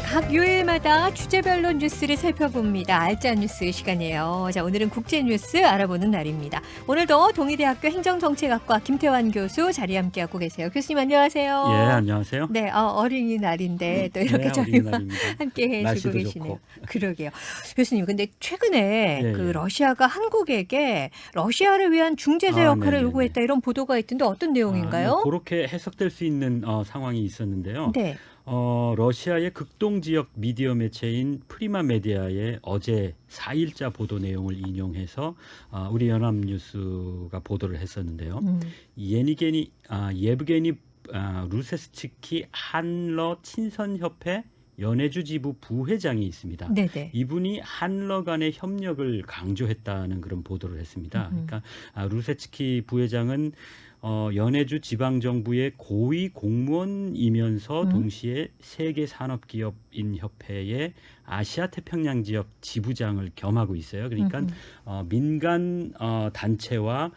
각 요일마다 주제별로 뉴스를 살펴봅니다. 알짜 뉴스 시간이에요. 자, 오늘은 국제 뉴스 알아보는 날입니다. 오늘도 동의대학교 행정정책학과 김태환 교수 자리 함께하고 계세요. 교수님 안녕하세요. 예, 안녕하세요. 네, 어린이날인데 또 이렇게 네, 저희와 어린이날입니다. 함께 해주고 날씨도 계시네요. 좋고. 그러게요. 교수님, 근데 최근에 예, 그 예. 러시아가 한국에게 러시아를 위한 중재자 역할을 네네네. 요구했다 이런 보도가 있던데 어떤 내용인가요? 그렇게 해석될 수 있는 상황이 있었는데요. 네. 러시아의 극동 지역 미디어 매체인 프리마 메디아의 어제 4일자 보도 내용을 인용해서 우리 연합뉴스가 보도를 했었는데요. 예브게니 루세스치키 한러 친선협회 연해주 지부 부회장이 있습니다. 네네. 이분이 한러 간의 협력을 강조했다는 그런 보도를 했습니다. 그러니까 루세츠키 부회장은 연해주 지방정부의 고위 공무원이면서 동시에 세계산업기업인 협회의 아시아 태평양 지역 지부장을 겸하고 있어요. 그러니까 민간 단체와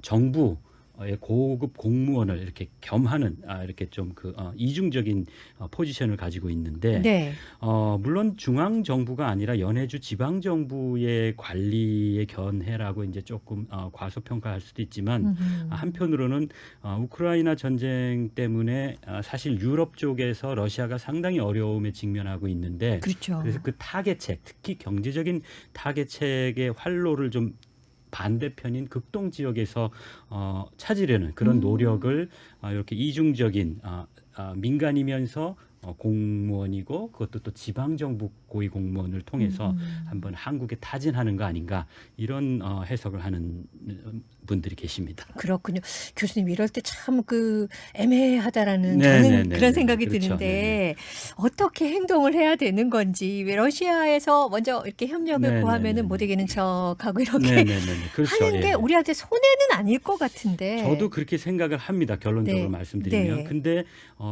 정부 고급 공무원을 이렇게 겸하는 이렇게 좀 이중적인 포지션을 가지고 있는데 네. 물론 중앙 정부가 아니라 연해주 지방 정부의 관리의 견해라고 이제 조금 과소평가할 수도 있지만 한편으로는 우크라이나 전쟁 때문에 사실 유럽 쪽에서 러시아가 상당히 어려움에 직면하고 있는데 그렇죠. 그래서 그 타겟책, 특히 경제적인 타겟책의 활로를 좀 반대편인 극동 지역에서 찾으려는 그런 노력을 이렇게 이중적인 민간이면서 공무원이고 그것도 또 지방정부 고위 공무원을 통해서 한번 한국에 타진하는 거 아닌가 이런 해석을 하는 분들이 계십니다. 그렇군요. 교수님 이럴 때 참 애매하다라는 네네네네. 저는 그런 생각이 그렇죠. 드는데 네네. 어떻게 행동을 해야 되는 건지 왜 러시아에서 먼저 이렇게 협력을 네네네네. 구하면은 못 이기는 척하고 이렇게 네네네. 그렇죠. 하는 게 예. 우리한테 손해는 아닐 것 같은데. 저도 그렇게 생각을 합니다. 결론적으로 네. 말씀드리면. 네. 근데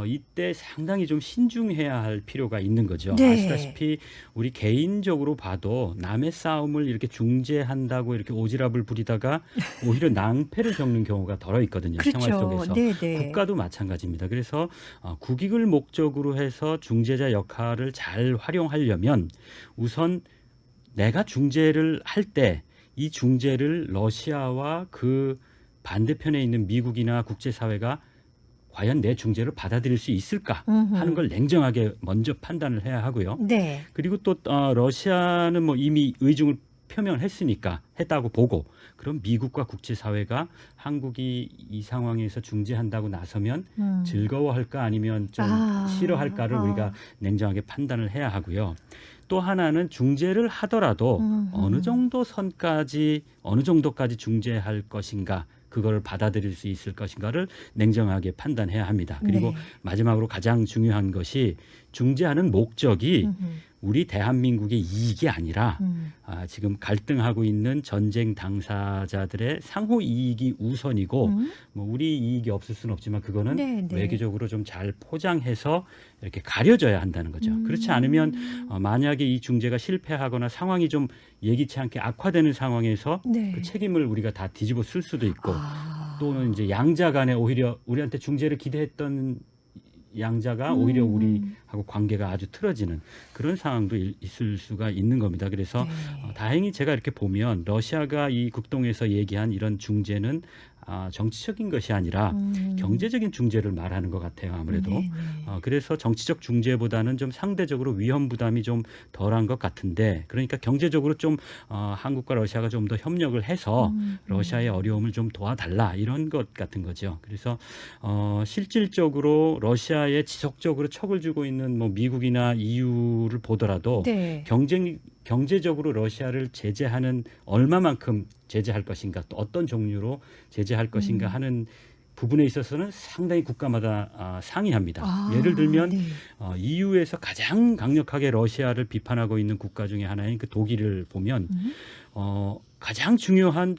이때 상당히 좀 신중해야 할 필요가 있는 거죠. 네. 아시다시피 우리 개인적으로 봐도 남의 싸움을 이렇게 중재한다고 이렇게 오지랖을 부리다가 오히려 낭패를 겪는 경우가 덜어 있거든요. 생활 그렇죠. 속에서. 네네. 국가도 마찬가지입니다. 그래서 국익을 목적으로 해서 중재자 역할을 잘 활용하려면 우선 내가 중재를 할 때 이 중재를 러시아와 그 반대편에 있는 미국이나 국제사회가 과연 내 중재를 받아들일 수 있을까 하는 걸 냉정하게 먼저 판단을 해야 하고요. 네. 그리고 또 러시아는 뭐 이미 의중을 표명을 했다고 보고 그럼 미국과 국제사회가 한국이 이 상황에서 중재한다고 나서면 즐거워할까 아니면 좀 싫어할까를 우리가 냉정하게 판단을 해야 하고요. 또 하나는 중재를 하더라도 어느 정도까지 중재할 것인가 그걸 받아들일 수 있을 것인가를 냉정하게 판단해야 합니다. 그리고 네. 마지막으로 가장 중요한 것이 중재하는 목적이 우리 대한민국의 이익이 아니라 지금 갈등하고 있는 전쟁 당사자들의 상호 이익이 우선이고 뭐 우리 이익이 없을 수는 없지만 그거는 네, 네. 외교적으로 좀 잘 포장해서 이렇게 가려져야 한다는 거죠. 그렇지 않으면 만약에 이 중재가 실패하거나 상황이 좀 예기치 않게 악화되는 상황에서 네. 그 책임을 우리가 다 뒤집어 쓸 수도 있고 또는 이제 양자 간에 오히려 우리한테 중재를 기대했던 양자가 오히려 우리하고 관계가 아주 틀어지는 그런 상황도 있을 수가 있는 겁니다. 그래서 네. 다행히 제가 이렇게 보면 러시아가 이 극동에서 얘기한 이런 중재는 정치적인 것이 아니라 경제적인 중재를 말하는 것 같아요. 아무래도. 네네. 그래서 정치적 중재보다는 좀 상대적으로 위험 부담이 좀 덜한 것 같은데 그러니까 경제적으로 좀 한국과 러시아가 좀 더 협력을 해서 러시아의 어려움을 좀 도와달라 이런 것 같은 거죠. 그래서 실질적으로 러시아에 지속적으로 척을 주고 있는 뭐 미국이나 EU를 보더라도 네. 경제적으로 러시아를 제재하는 얼마만큼 제재할 것인가 또 어떤 종류로 제재할 것인가 하는 부분에 있어서는 상당히 국가마다 상이합니다. 예를 들면 네. EU에서 가장 강력하게 러시아를 비판하고 있는 국가 중에 하나인 그 독일을 보면 가장 중요한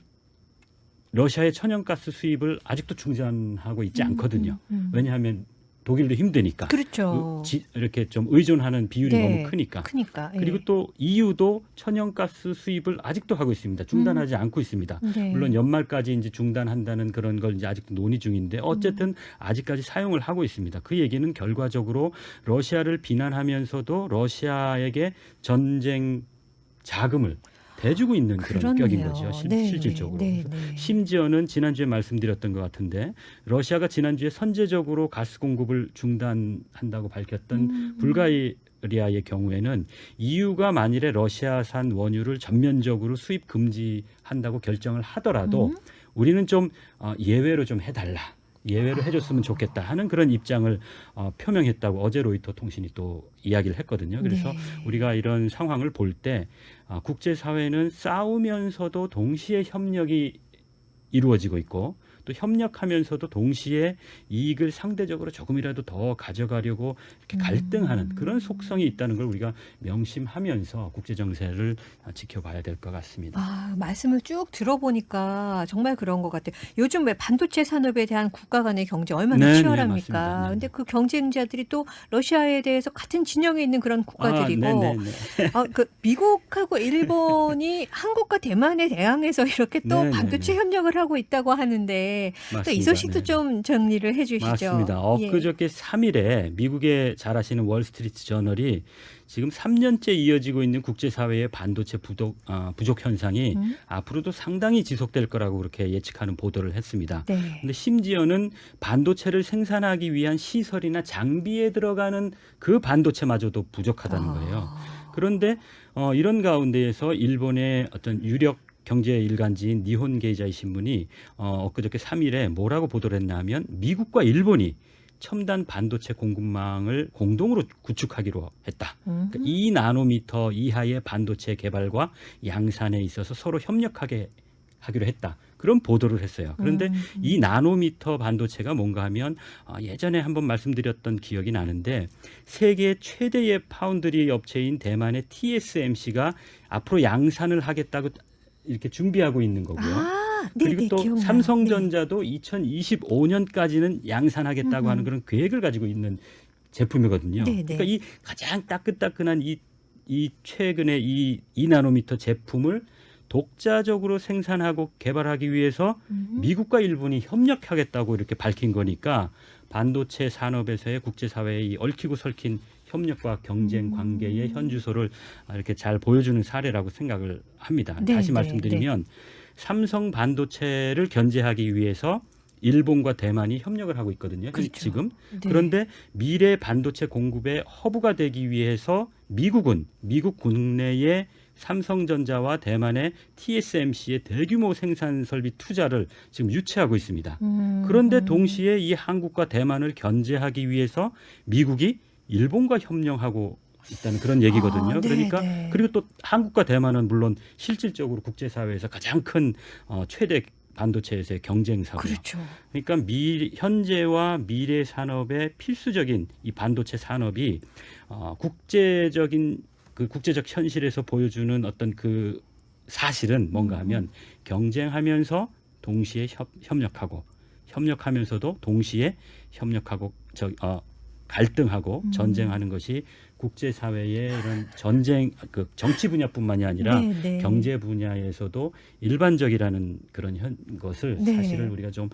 러시아의 천연가스 수입을 아직도 중단하고 있지 않거든요. 왜냐하면 독일도 힘드니까. 그렇죠. 이렇게 좀 의존하는 비율이 네. 너무 크니까. 크니까. 예. 그리고 또 EU도 천연가스 수입을 아직도 하고 있습니다. 중단하지 않고 있습니다. 네. 물론 연말까지 이제 중단한다는 그런 걸 이제 아직도 논의 중인데 어쨌든 아직까지 사용을 하고 있습니다. 그 얘기는 결과적으로 러시아를 비난하면서도 러시아에게 전쟁 자금을 대주고 있는 그런 그렇네요. 격인 거죠. 네, 실질적으로. 네, 그래서 네. 심지어는 지난주에 말씀드렸던 것 같은데 러시아가 지난주에 선제적으로 가스 공급을 중단한다고 밝혔던 불가리아의 경우에는 EU가 만일에 러시아산 원유를 전면적으로 수입 금지한다고 결정을 하더라도 우리는 좀 예외로 좀 해달라. 예외로 해줬으면 좋겠다 하는 그런 입장을 표명했다고 어제 로이터 통신이 또 이야기를 했거든요. 그래서 네. 우리가 이런 상황을 볼 때 국제사회는 싸우면서도 동시에 협력이 이루어지고 있고 또 협력하면서도 동시에 이익을 상대적으로 조금이라도 더 가져가려고 이렇게 갈등하는 그런 속성이 있다는 걸 우리가 명심하면서 국제 정세를 지켜봐야 될 것 같습니다. 아, 말씀을 쭉 들어보니까 정말 그런 것 같아요. 요즘 왜 반도체 산업에 대한 국가 간의 경쟁 얼마나 네네, 치열합니까? 맞습니다. 근데 그 경쟁자들이 또 러시아에 대해서 같은 진영에 있는 그런 국가들이고, 네네네. 그 미국하고 일본이 한국과 대만에 대항해서 이렇게 또 네네네. 반도체 협력을 하고 있다고 하는데 또 이 맞습니다. 소식도 네네. 좀 정리를 해주시죠. 맞습니다. 예. 엊그저께 3일에 미국의 잘 아시는 월스트리트 저널이 지금 3년째 이어지고 있는 국제사회의 반도체 부족 현상이 앞으로도 상당히 지속될 거라고 그렇게 예측하는 보도를 했습니다. 네. 근데 심지어는 반도체를 생산하기 위한 시설이나 장비에 들어가는 그 반도체마저도 부족하다는 거예요. 그런데 이런 가운데에서 일본의 어떤 유력 경제 일간지인 니혼 게이자이 신문이 엊그저께 3일에 뭐라고 보도를 했나 하면 미국과 일본이 첨단 반도체 공급망을 공동으로 구축하기로 했다. 그러니까 2나노미터 이하의 반도체 개발과 양산에 있어서 서로 협력하게 하기로 했다. 그런 보도를 했어요. 그런데 이 나노미터 반도체가 뭔가 하면 예전에 한번 말씀드렸던 기억이 나는데 세계 최대의 파운드리 업체인 대만의 TSMC가 앞으로 양산을 하겠다고 이렇게 준비하고 있는 거고요. 그리고 또 기억나요. 삼성전자도 2025년까지는 양산하겠다고 하는 그런 계획을 가지고 있는 제품이거든요. 네, 네. 그러니까 이 가장 따끈따끈한 이 최근에 이 2나노미터 제품을 독자적으로 생산하고 개발하기 위해서 미국과 일본이 협력하겠다고 이렇게 밝힌 거니까 반도체 산업에서의 국제사회의 이 얽히고 설킨 협력과 경쟁 관계의 현주소를 이렇게 잘 보여주는 사례라고 생각을 합니다. 네, 다시 네, 말씀드리면 삼성 반도체를 견제하기 위해서 일본과 대만이 협력을 하고 있거든요. 그렇죠. 지금. 네. 그런데 미래 반도체 공급의 허브가 되기 위해서 미국은 미국 국내에 삼성전자와 대만의 TSMC의 대규모 생산 설비 투자를 지금 유치하고 있습니다. 그런데 동시에 이 한국과 대만을 견제하기 위해서 미국이 일본과 협력하고 있다는 그런 얘기거든요. 네, 그러니까 네. 그리고 또 한국과 대만은 물론 실질적으로 국제사회에서 가장 큰 최대 반도체에서의 경쟁사고요. 그렇죠. 그러니까 현재와 미래 산업의 필수적인 이 반도체 산업이 국제적 현실에서 보여주는 어떤 그 사실은 뭔가 하면 경쟁하면서 동시에 협력하면서도 동시에 갈등하고 전쟁하는 것이 국제사회의 이런 정치 분야뿐만이 아니라 네, 네. 경제 분야에서도 일반적이라는 그런 것을 네. 사실은 우리가 좀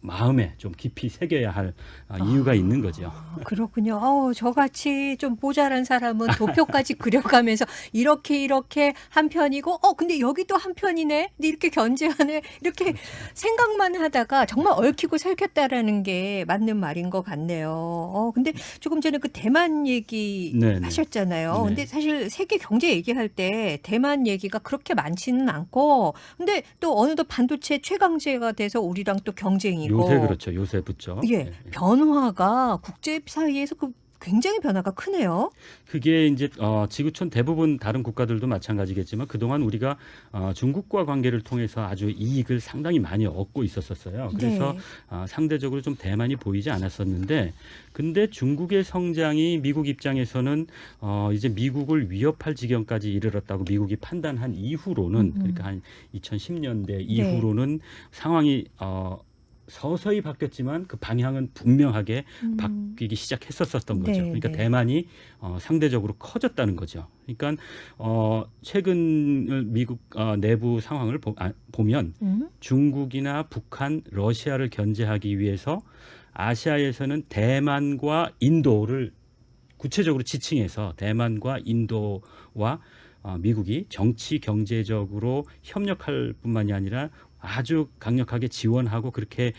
마음에 좀 깊이 새겨야 할 이유가 있는 거죠. 그렇군요. 저같이 좀 모자란 사람은 도표까지 그려가면서 이렇게 한 편이고, 근데 여기 또 한 편이네. 근데 이렇게 견제하네. 이렇게 그렇죠. 생각만 하다가 정말 얽히고 설켰다라는 게 맞는 말인 것 같네요. 근데 조금 전에 그 대만 얘기 네네. 하셨잖아요. 네. 근데 사실 세계 경제 얘기할 때 대만 얘기가 그렇게 많지는 않고, 근데 또 어느덧 반도체 최강제가 돼서 우리랑 또 경쟁이고. 요새 그렇죠. 요새 붙죠. 예, 네. 변화가 국제 사이에서 굉장히 변화가 크네요. 그게 이제 지구촌 대부분 다른 국가들도 마찬가지겠지만 그동안 우리가 중국과 관계를 통해서 아주 이익을 상당히 많이 얻고 있었어요. 그래서 네. 상대적으로 좀 대만이 보이지 않았었는데 근데 중국의 성장이 미국 입장에서는 이제 미국을 위협할 지경까지 이르렀다고 미국이 판단한 이후로는 그러니까 한 2010년대 이후로는 상황이 서서히 바뀌었지만 그 방향은 분명하게 음. 바뀌기 시작했었던 거죠. 네, 그러니까 네. 대만이 상대적으로 커졌다는 거죠. 그러니까 최근 미국 내부 상황을 보면 중국이나 북한, 러시아를 견제하기 위해서 아시아에서는 대만과 인도를 구체적으로 지칭해서 대만과 인도와 미국이 정치 경제적으로 협력할 뿐만이 아니라 아주 강력하게 지원하고 그렇게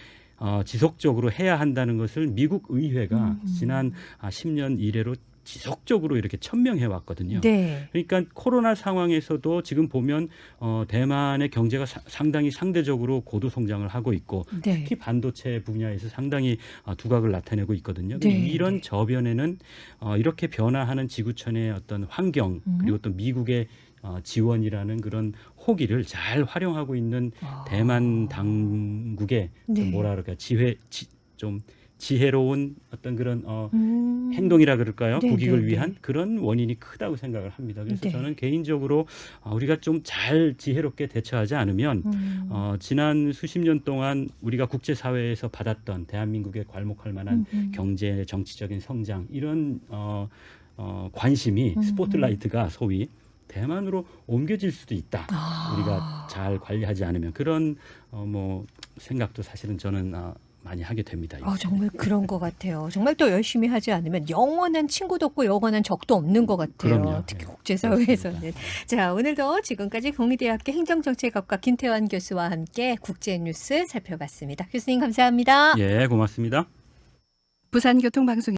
지속적으로 해야 한다는 것을 미국 의회가 지난 10년 이래로 지속적으로 이렇게 천명해 왔거든요. 네. 그러니까 코로나 상황에서도 지금 보면 대만의 경제가 상당히 상대적으로 고도 성장을 하고 있고 네. 특히 반도체 분야에서 상당히 두각을 나타내고 있거든요. 네, 이런 네. 저변에는 이렇게 변화하는 지구촌의 어떤 환경 그리고 또 미국의 지원이라는 그런 호기를 잘 활용하고 있는 대만 당국의 네. 좀 뭐라 그럴까 좀 지혜로운 어떤 그런 행동이라 그럴까요? 네, 국익을 네, 위한 네. 그런 원인이 크다고 생각을 합니다. 그래서 네. 저는 개인적으로 우리가 좀 잘 지혜롭게 대처하지 않으면 지난 수십 년 동안 우리가 국제사회에서 받았던 대한민국에 괄목할 만한 경제, 정치적인 성장 이런 관심이 스포트라이트가 소위 대만으로 옮겨질 수도 있다. 우리가 잘 관리하지 않으면 그런 뭐 생각도 사실은 저는 많이 하게 됩니다. 정말 그런 것 같아요. 정말 또 열심히 하지 않으면 영원한 친구도 없고 영원한 적도 없는 것 같아요. 그럼요. 특히 네. 국제사회에서는. 그렇습니다. 자, 오늘도 지금까지 동의대학교 행정정책학과 김태환 교수와 함께 국제뉴스 살펴봤습니다. 교수님 감사합니다. 예, 고맙습니다. 부산교통방송